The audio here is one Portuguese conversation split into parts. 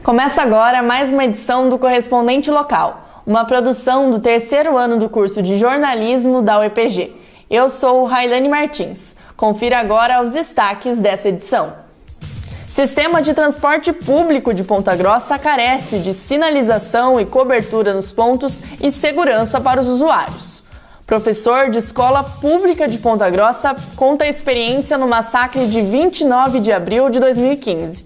Começa agora mais uma edição do Correspondente Local, uma produção do terceiro ano do curso de jornalismo da UEPG. Eu sou Railane Martins. Confira agora os destaques dessa edição. Sistema de transporte público de Ponta Grossa carece de sinalização e cobertura nos pontos e segurança para os usuários. Professor de escola pública de Ponta Grossa conta a experiência no massacre de 29 de abril de 2015.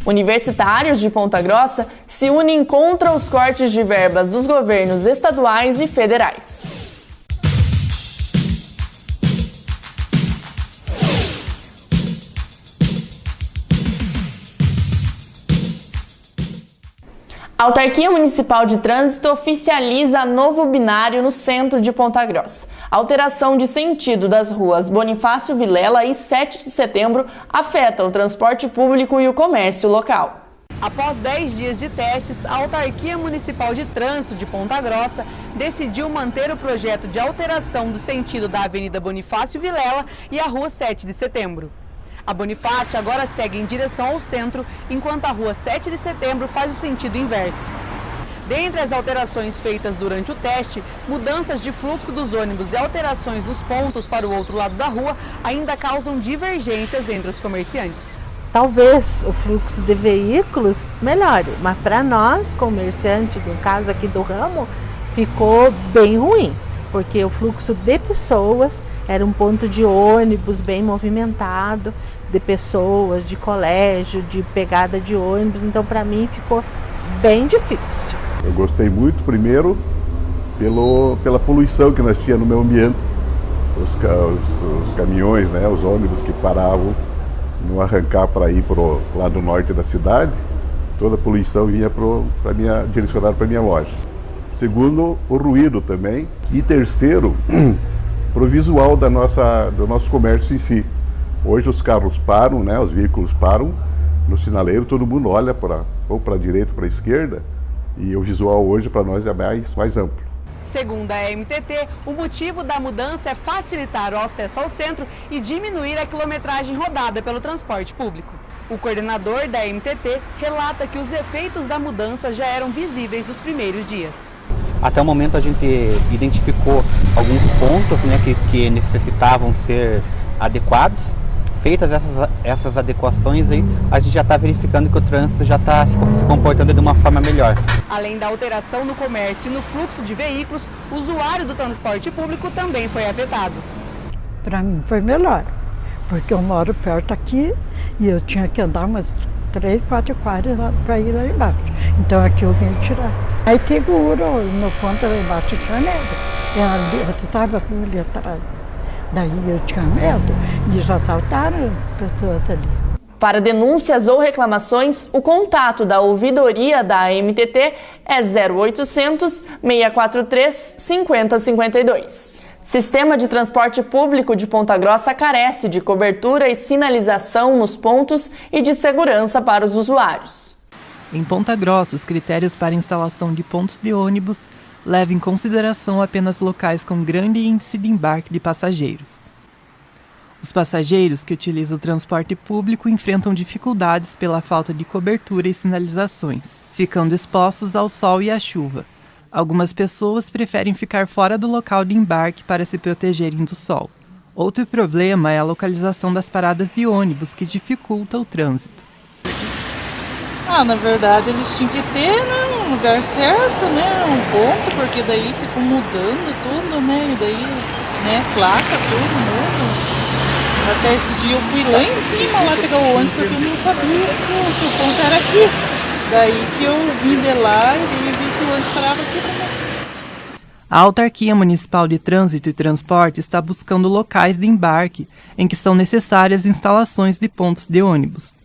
Universitários de Ponta Grossa se unem contra os cortes de verbas dos governos estaduais e federais. A Autarquia Municipal de Trânsito oficializa novo binário no centro de Ponta Grossa. A alteração de sentido das ruas Bonifácio Vilela e 7 de Setembro afeta o transporte público e o comércio local. Após 10 dias de testes, a Autarquia Municipal de Trânsito de Ponta Grossa decidiu manter o projeto de alteração do sentido da Avenida Bonifácio Vilela e a Rua 7 de Setembro. A Bonifácio agora segue em direção ao centro, enquanto a Rua 7 de Setembro faz o sentido inverso. Dentre as alterações feitas durante o teste, mudanças de fluxo dos ônibus e alterações nos pontos para o outro lado da rua ainda causam divergências entre os comerciantes. Talvez o fluxo de veículos melhore, mas para nós, comerciantes, no caso aqui do ramo, ficou bem ruim, porque o fluxo de pessoas era um ponto de ônibus bem movimentado, de pessoas, de colégio, de pegada de ônibus, então para mim ficou bem difícil. Eu gostei muito, primeiro, pela poluição que nós tínhamos no meio ambiente, os caminhões, né, os ônibus que paravam no arrancar para ir para o lado norte da cidade, toda a poluição vinha direcionada para a minha loja. Segundo, o ruído também. E terceiro, para o visual do nosso comércio em si. Hoje os carros param, né, os veículos param no sinaleiro, todo mundo olha ou para a direita ou para a esquerda, e o visual hoje para nós é mais amplo. Segundo a MTT, o motivo da mudança é facilitar o acesso ao centro e diminuir a quilometragem rodada pelo transporte público. O coordenador da MTT relata que os efeitos da mudança já eram visíveis nos primeiros dias. Até o momento a gente identificou alguns pontos, né, que necessitavam ser adequados. Feitas essas adequações, aí, a gente já está verificando que o trânsito já está se comportando de uma forma melhor. Além da alteração no comércio e no fluxo de veículos, o usuário do transporte público também foi afetado. Para mim foi melhor, porque eu moro perto aqui e eu tinha que andar umas 3, 4 quadras para ir lá embaixo. Então aqui eu vim direto. Aí seguro no ponto lá embaixo tinha medo. Eu estava ali atrás. Daí eu tinha medo e já assaltaram pessoas ali. Para denúncias ou reclamações, o contato da ouvidoria da MTT é 0800 643 5052. Sistema de transporte público de Ponta Grossa carece de cobertura e sinalização nos pontos e de segurança para os usuários. Em Ponta Grossa, os critérios para instalação de pontos de ônibus levam em consideração apenas locais com grande índice de embarque de passageiros. Os passageiros que utilizam o transporte público enfrentam dificuldades pela falta de cobertura e sinalizações, ficando expostos ao sol e à chuva. Algumas pessoas preferem ficar fora do local de embarque para se protegerem do sol. Outro problema é a localização das paradas de ônibus, que dificulta o trânsito. Na verdade eles tinham que ter, né, um lugar certo, né, um ponto, porque daí ficam mudando tudo, né, e daí, né, placa, tudo muda. Até esse dia eu fui lá em cima lá pegar o ônibus porque eu não sabia que o ponto era aqui. Daí que eu vim de lá e vi que o ônibus parava aqui também. A Autarquia Municipal de Trânsito e Transporte está buscando locais de embarque em que são necessárias instalações de pontos de ônibus.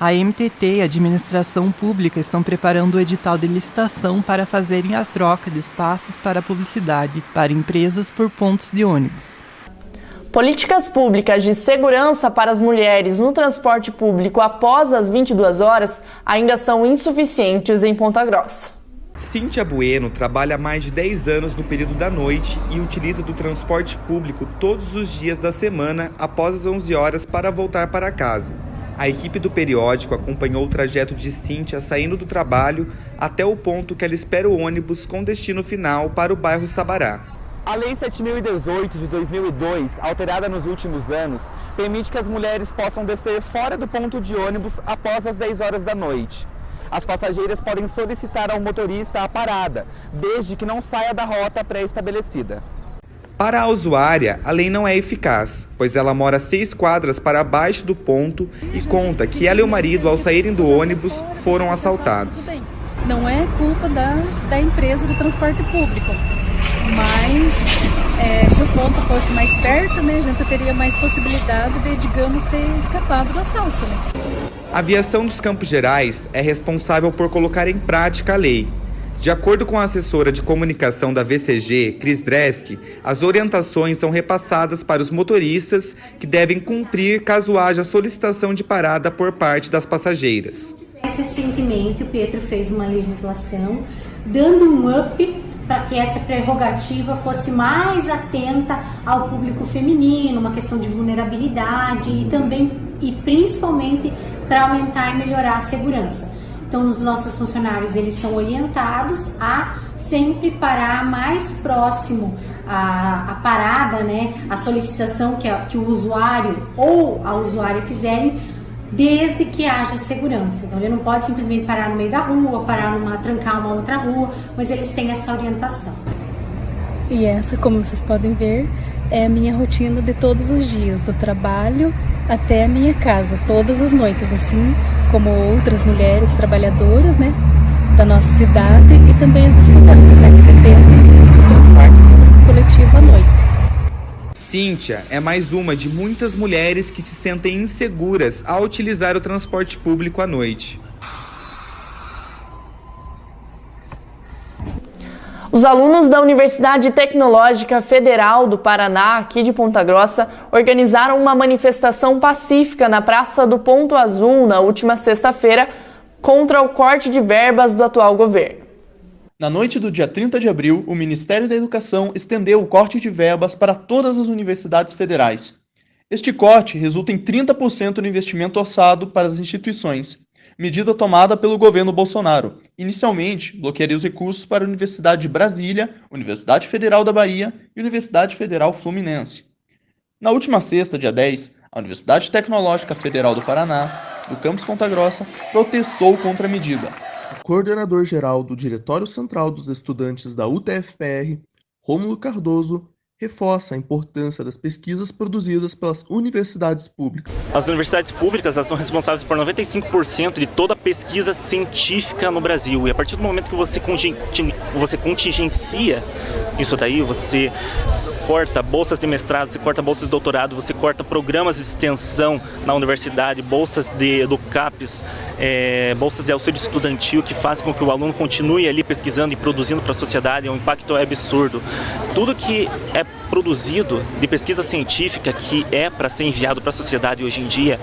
A MTT e a Administração Pública estão preparando o edital de licitação para fazerem a troca de espaços para publicidade para empresas por pontos de ônibus. Políticas públicas de segurança para as mulheres no transporte público após as 22 horas ainda são insuficientes em Ponta Grossa. Cíntia Bueno trabalha há mais de 10 anos no período da noite e utiliza do transporte público todos os dias da semana após as 11 horas para voltar para casa. A equipe do periódico acompanhou o trajeto de Cíntia saindo do trabalho até o ponto que ela espera o ônibus com destino final para o bairro Sabará. A Lei 7.018 de 2002, alterada nos últimos anos, permite que as mulheres possam descer fora do ponto de ônibus após as 10 horas da noite. As passageiras podem solicitar ao motorista a parada, desde que não saia da rota pré-estabelecida. Para a usuária, a lei não é eficaz, pois ela mora 6 quadras para baixo do ponto e conta que ela e o marido, ao saírem do ônibus, foram assaltados. Não é culpa da empresa do transporte público. Mas se o ponto fosse mais perto, né, a gente teria mais possibilidade de, digamos, ter escapado do assalto. Né? A Aviação dos Campos Gerais é responsável por colocar em prática a lei. De acordo com a assessora de comunicação da VCG, Cris Dresk, as orientações são repassadas para os motoristas que devem cumprir caso haja solicitação de parada por parte das passageiras. Recentemente, o Pietro fez uma legislação dando um up para que essa prerrogativa fosse mais atenta ao público feminino, uma questão de vulnerabilidade e também e principalmente para aumentar e melhorar a segurança. Então, os nossos funcionários eles são orientados a sempre parar mais próximo à parada, né, a solicitação que o usuário ou a usuária fizerem, desde que haja segurança. Então, ele não pode simplesmente parar no meio da rua, trancar uma outra rua, mas eles têm essa orientação. E essa, como vocês podem ver, é a minha rotina de todos os dias, do trabalho até a minha casa, todas as noites, assim como outras mulheres trabalhadoras, né, da nossa cidade e também as estudantes, né, que dependem do transporte coletivo à noite. Cíntia é mais uma de muitas mulheres que se sentem inseguras ao utilizar o transporte público à noite. Os alunos da Universidade Tecnológica Federal do Paraná, aqui de Ponta Grossa, organizaram uma manifestação pacífica na Praça do Ponto Azul na última sexta-feira contra o corte de verbas do atual governo. Na noite do dia 30 de abril, o Ministério da Educação estendeu o corte de verbas para todas as universidades federais. Este corte resulta em 30% no investimento orçado para as instituições, medida tomada pelo governo Bolsonaro. Inicialmente, bloquearia os recursos para a Universidade de Brasília, Universidade Federal da Bahia e Universidade Federal Fluminense. Na última sexta, dia 10, a Universidade Tecnológica Federal do Paraná, do campus Ponta Grossa, protestou contra a medida. O coordenador-geral do Diretório Central dos Estudantes da UTFPR, Rômulo Cardoso, reforça a importância das pesquisas produzidas pelas universidades públicas. As universidades públicas elas são responsáveis por 95% de toda a pesquisa científica no Brasil. E a partir do momento que você contingencia isso daí, você corta bolsas de mestrado, você corta bolsas de doutorado, você corta programas de extensão na universidade, bolsas do CAPES, bolsas de auxílio estudantil que fazem com que o aluno continue ali pesquisando e produzindo para a sociedade, o impacto é absurdo. Tudo que é produzido de pesquisa científica que é para ser enviado para a sociedade hoje em dia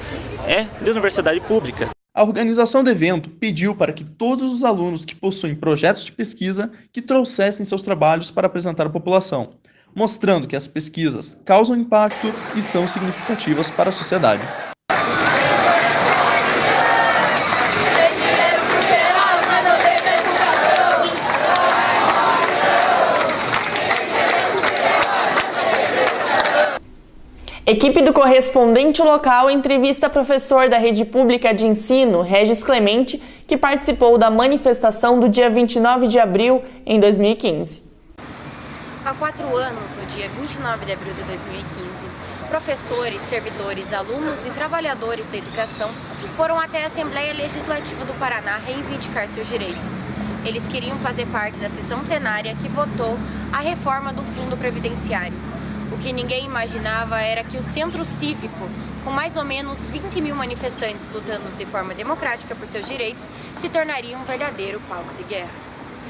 é de universidade pública. A organização do evento pediu para que todos os alunos que possuem projetos de pesquisa que trouxessem seus trabalhos para apresentar à população, mostrando que as pesquisas causam impacto e são significativas para a sociedade. Equipe do Correspondente Local entrevista professor da Rede Pública de Ensino, Regis Clemente, que participou da manifestação do dia 29 de abril em 2015. Há 4 anos, no dia 29 de abril de 2015, professores, servidores, alunos e trabalhadores da educação foram até a Assembleia Legislativa do Paraná reivindicar seus direitos. Eles queriam fazer parte da sessão plenária que votou a reforma do Fundo Previdenciário. O que ninguém imaginava era que o Centro Cívico, com mais ou menos 20 mil manifestantes lutando de forma democrática por seus direitos, se tornaria um verdadeiro palco de guerra.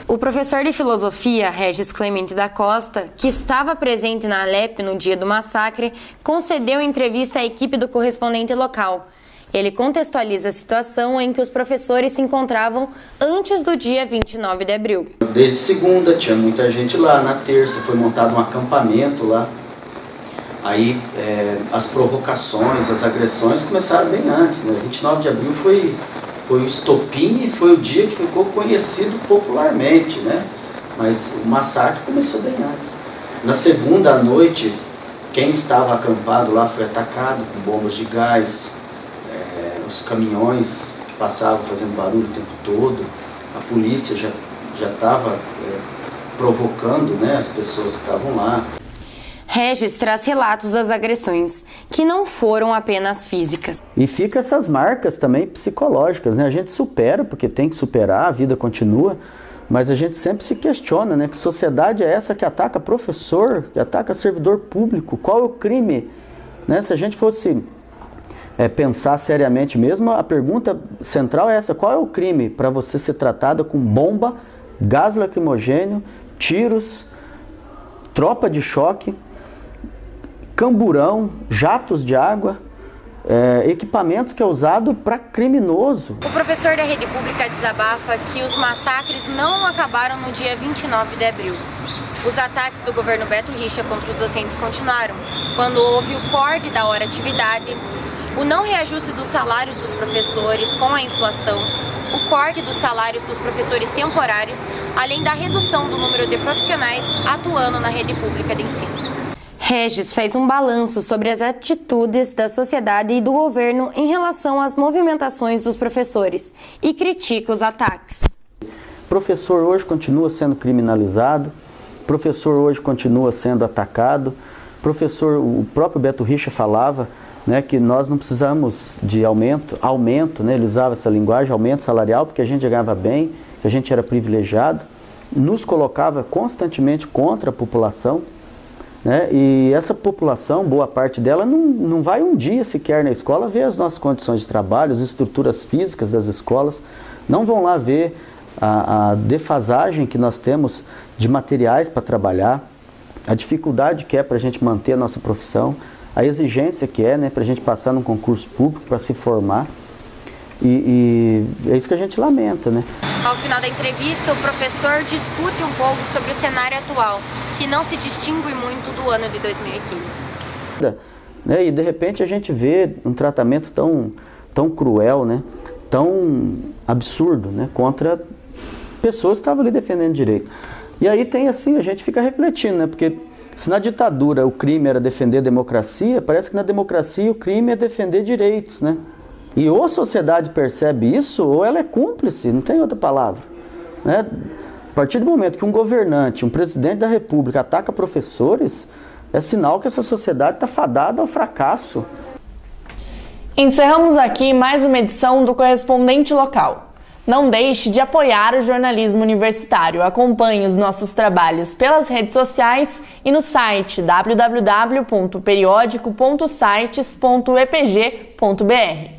O professor de filosofia, Regis Clemente da Costa, que estava presente na Alep no dia do massacre, concedeu entrevista à equipe do correspondente local. Ele contextualiza a situação em que os professores se encontravam antes do dia 29 de abril. Desde segunda tinha muita gente lá, na terça foi montado um acampamento lá. Aí as provocações, as agressões começaram bem antes, né? 29 de abril foi o estopim e foi o dia que ficou conhecido popularmente, né? Mas o massacre começou bem antes. Na segunda à noite, quem estava acampado lá foi atacado com bombas de gás, os caminhões que passavam fazendo barulho o tempo todo, a polícia já estava provocando, né, as pessoas que estavam lá. Regis traz relatos das agressões, que não foram apenas físicas. E fica essas marcas também psicológicas, né? A gente supera, porque tem que superar, a vida continua, mas a gente sempre se questiona, né? Que sociedade é essa que ataca professor, que ataca servidor público? Qual é o crime? Né? Se a gente fosse pensar seriamente mesmo, a pergunta central é essa: qual é o crime para você ser tratada com bomba, gás lacrimogêneo, tiros, tropa de choque, camburão, jatos de água, equipamentos que é usado para criminoso? O professor da rede pública desabafa que os massacres não acabaram no dia 29 de abril. Os ataques do governo Beto Richa contra os docentes continuaram, quando houve o corte da hora-atividade, o não reajuste dos salários dos professores com a inflação, o corte dos salários dos professores temporários, além da redução do número de profissionais atuando na rede pública de ensino. Regis faz um balanço sobre as atitudes da sociedade e do governo em relação às movimentações dos professores e critica os ataques. Professor hoje continua sendo criminalizado, professor hoje continua sendo atacado, o próprio Beto Richa falava, né, que nós não precisamos de aumento, né, ele usava essa linguagem, aumento salarial, porque a gente ganhava bem, que a gente era privilegiado, nos colocava constantemente contra a população, né, e essa população, boa parte dela, não vai um dia sequer na escola ver as nossas condições de trabalho, as estruturas físicas das escolas, não vão lá ver a defasagem que nós temos de materiais para trabalhar, a dificuldade que é para a gente manter a nossa profissão, a exigência que é, né, para a gente passar num concurso público, para se formar, e é isso que a gente lamenta, né? Ao final da entrevista, o professor discute um pouco sobre o cenário atual, que não se distingue muito do ano de 2015. E de repente a gente vê um tratamento tão cruel, né, tão absurdo, né, contra pessoas que estavam ali defendendo direito. E aí tem assim, a gente fica refletindo, né, porque se na ditadura o crime era defender a democracia, parece que na democracia o crime é defender direitos, né? E ou a sociedade percebe isso, ou ela é cúmplice, não tem outra palavra, né? A partir do momento que um governante, um presidente da república ataca professores, é sinal que essa sociedade está fadada ao fracasso. Encerramos aqui mais uma edição do Correspondente Local. Não deixe de apoiar o jornalismo universitário. Acompanhe os nossos trabalhos pelas redes sociais e no site www.periodico.sites.epg.br.